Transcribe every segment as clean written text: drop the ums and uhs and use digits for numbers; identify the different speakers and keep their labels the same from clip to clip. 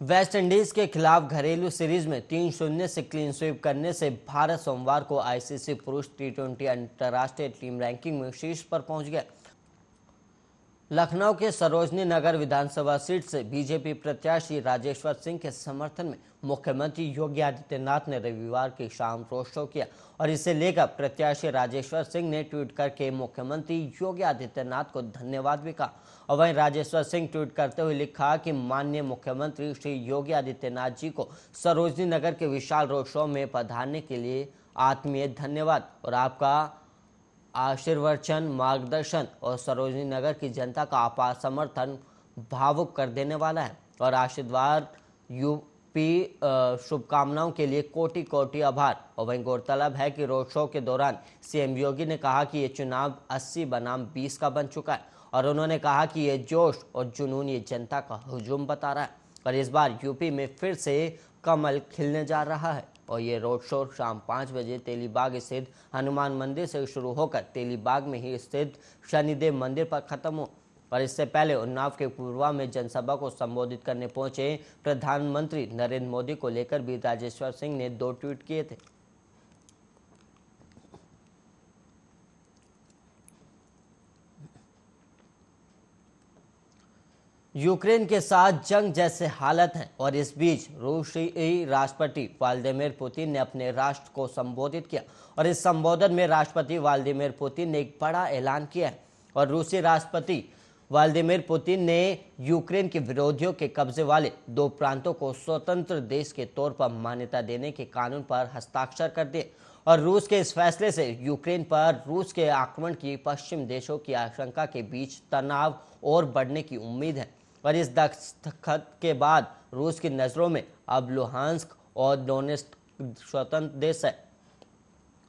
Speaker 1: West Indies के खिलाफ घरेलू सीरीज में 3-0 से क्लीन स्वीप करने से भारत सोमवार को आईसीसी पुरुष टी20 अंतर्राष्ट्रीय टीम रैंकिंग में शीर्ष पर पहुंच गया। लखनऊ के सरोजनी नगर विधानसभा सीट से बीजेपी प्रत्याशी राजेश्वर सिंह के समर्थन में मुख्यमंत्री योगी आदित्यनाथ ने रविवार की शाम रोड शो किया और इसे लेकर प्रत्याशी राजेश्वर सिंह ने ट्वीट करके मुख्यमंत्री योगी आदित्यनाथ को धन्यवाद भी कहा। और वहीं राजेश्वर सिंह ट्वीट करते हुए लिखा कि माननीय मुख्यमंत्री श्री योगी आदित्यनाथ जी को सरोजनी नगर के विशाल रोड शो में पधारने के लिए आत्मीय धन्यवाद और आपका आशीर्वचन, मार्गदर्शन और सरोजनी नगर की जनता का अपार समर्थन भावुक कर देने वाला है और आशीर्वाद यूपी शुभकामनाओं के लिए कोटि कोटि आभार। और वहीं गौरतलब है कि रोड शो के दौरान सीएम योगी ने कहा कि ये चुनाव 80 बनाम 20 का बन चुका है और उन्होंने कहा कि ये जोश और जुनून ये जनता का हुजूम बता रहा है और इस बार यूपी में फिर से कमल खिलने जा रहा है। और ये रोड शो शाम 5 बजे तेलीबाग स्थित हनुमान मंदिर से शुरू होकर तेलीबाग में ही स्थित शनिदेव मंदिर पर खत्म हो और इससे पहले उन्नाव के पूर्वा में जनसभा को संबोधित करने पहुंचे प्रधानमंत्री नरेंद्र मोदी को लेकर भी राजेश्वर सिंह ने 2 ट्वीट किए थे। यूक्रेन के साथ जंग जैसे हालत हैं और इस बीच रूसी राष्ट्रपति व्लादिमीर पुतिन ने अपने राष्ट्र को संबोधित किया और इस संबोधन में राष्ट्रपति व्लादिमीर पुतिन ने एक बड़ा ऐलान किया है और रूसी राष्ट्रपति व्लादिमीर पुतिन ने यूक्रेन के विरोधियों के कब्जे वाले 2 प्रांतों को स्वतंत्र देश के तौर पर मान्यता देने के कानून पर हस्ताक्षर कर दिए और रूस के इस फैसले से यूक्रेन पर रूस के आक्रमण की पश्चिम देशों की आशंका के बीच तनाव और बढ़ने की उम्मीद है और इस दस्तखत के बाद रूस की नज़रों में अब लुहांस्क और डोनेट्स्क स्वतंत्र देश है।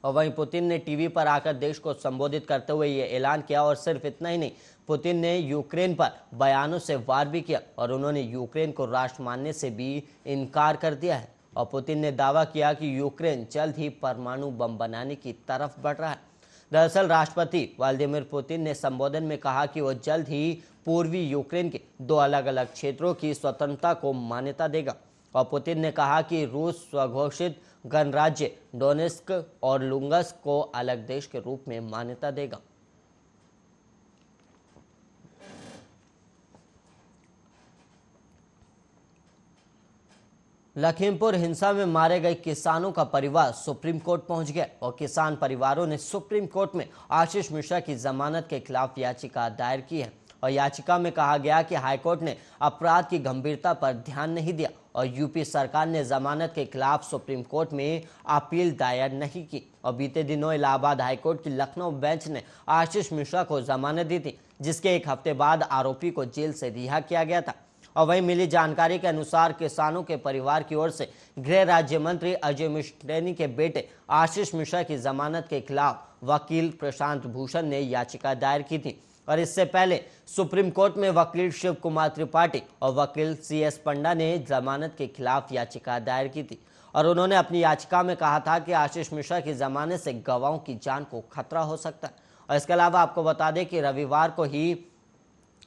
Speaker 1: और वहीं पुतिन ने टीवी पर आकर देश को संबोधित करते हुए ये ऐलान किया और सिर्फ इतना ही नहीं, पुतिन ने यूक्रेन पर बयानों से वार भी किया और उन्होंने यूक्रेन को राष्ट्र मानने से भी इनकार कर दिया है और पुतिन ने दावा किया कि यूक्रेन जल्द ही परमाणु बम बनाने की तरफ बढ़ रहा है। दरअसल राष्ट्रपति व्लादिमीर पुतिन ने संबोधन में कहा कि वह जल्द ही पूर्वी यूक्रेन के 2 अलग अलग क्षेत्रों की स्वतंत्रता को मान्यता देगा और पुतिन ने कहा कि रूस स्वघोषित गणराज्य डोनेट्स्क और लुगंस्क को अलग देश के रूप में मान्यता देगा। लखीमपुर हिंसा में मारे गए किसानों का परिवार सुप्रीम कोर्ट पहुंच गया और किसान परिवारों ने सुप्रीम कोर्ट में आशीष मिश्रा की जमानत के खिलाफ याचिका दायर की है और याचिका में कहा गया कि हाईकोर्ट ने अपराध की गंभीरता पर ध्यान नहीं दिया और यूपी सरकार ने जमानत के खिलाफ सुप्रीम कोर्ट में अपील दायर नहीं की और बीते दिनों इलाहाबाद हाईकोर्ट की लखनऊ बेंच ने आशीष मिश्रा को जमानत दी थी, जिसके 1 हफ्ते बाद आरोपी को जेल से रिहा किया गया था। और वहीं मिली जानकारी के अनुसार किसानों के परिवार की ओर से गृह राज्य मंत्री अजय मिश्रा के बेटे आशीष मिश्रा की जमानत के खिलाफ वकील प्रशांत भूषण ने याचिका दायर की थी और इससे पहले सुप्रीम कोर्ट में वकील शिव कुमार त्रिपाठी और वकील CS पंडा ने जमानत के खिलाफ याचिका दायर की थी और उन्होंने अपनी याचिका में कहा था कि आशीष मिश्रा की जमानत से गवाहों की जान को खतरा हो सकता है। और इसके अलावा आपको बता दें कि रविवार को ही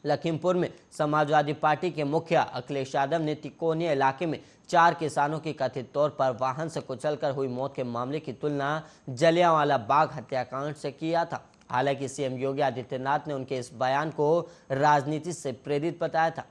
Speaker 1: लखीमपुर में समाजवादी पार्टी के मुखिया अखिलेश यादव ने तिकोनिया इलाके में 4 किसानों की कथित तौर पर वाहन से कुचलकर हुई मौत के मामले की तुलना जलियांवाला बाग हत्याकांड से किया था। हालांकि सीएम योगी आदित्यनाथ ने उनके इस बयान को राजनीति से प्रेरित बताया था।